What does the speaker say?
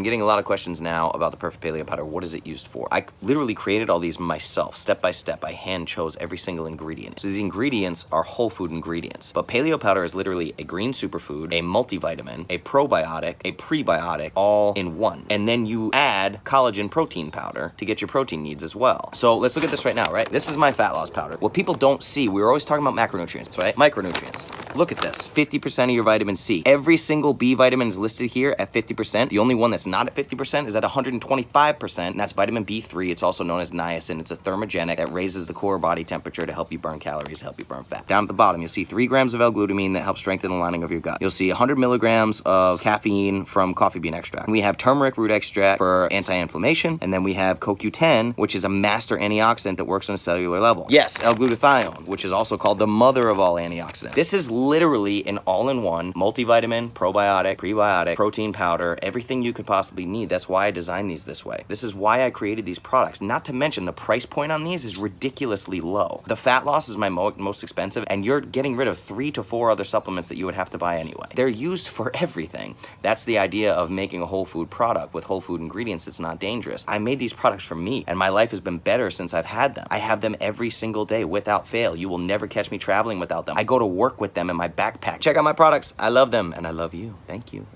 I'm getting a lot of questions now about the Perfect Paleo powder. What is it used for? I literally created all these myself, step by step. I hand chose every single ingredient. So these ingredients are whole food ingredients. But paleo powder is literally a green superfood, a multivitamin, a probiotic, a prebiotic, all in one. And then you add collagen protein powder to get your protein needs as well. So let's look at this right now, right? This is my fat loss powder. What people don't see, we're always talking about macronutrients, right? Micronutrients. Look at this, 50% of your vitamin C. Every single B vitamin is listed here at 50%. The only one that's not at 50% is at 125%, and that's vitamin B3. It's also known as niacin. It's a thermogenic that raises the core body temperature to help you burn calories, help you burn fat. Down at the bottom, you'll see 3 grams of L-glutamine that helps strengthen the lining of your gut. You'll see 100 milligrams of caffeine from coffee bean extract. We have turmeric root extract for anti-inflammation, and then we have CoQ10, which is a master antioxidant that works on a cellular level. Yes, L-glutathione, which is also called the mother of all antioxidants. This is literally an all-in-one multivitamin, probiotic, prebiotic, protein powder, everything you could possibly need. That's why I designed these this way. This is why I created these products. Not to mention the price point on these is ridiculously low. The fat loss is my most expensive, and you're getting rid of 3 to 4 other supplements that you would have to buy anyway. They're used for everything. That's the idea of making a whole food product with whole food ingredients. It's not dangerous. I made these products for me, and my life has been better since I've had them. I have them every single day without fail. You will never catch me traveling without them. I go to work with them in my backpack. Check out my products. I love them, and I love you. Thank you.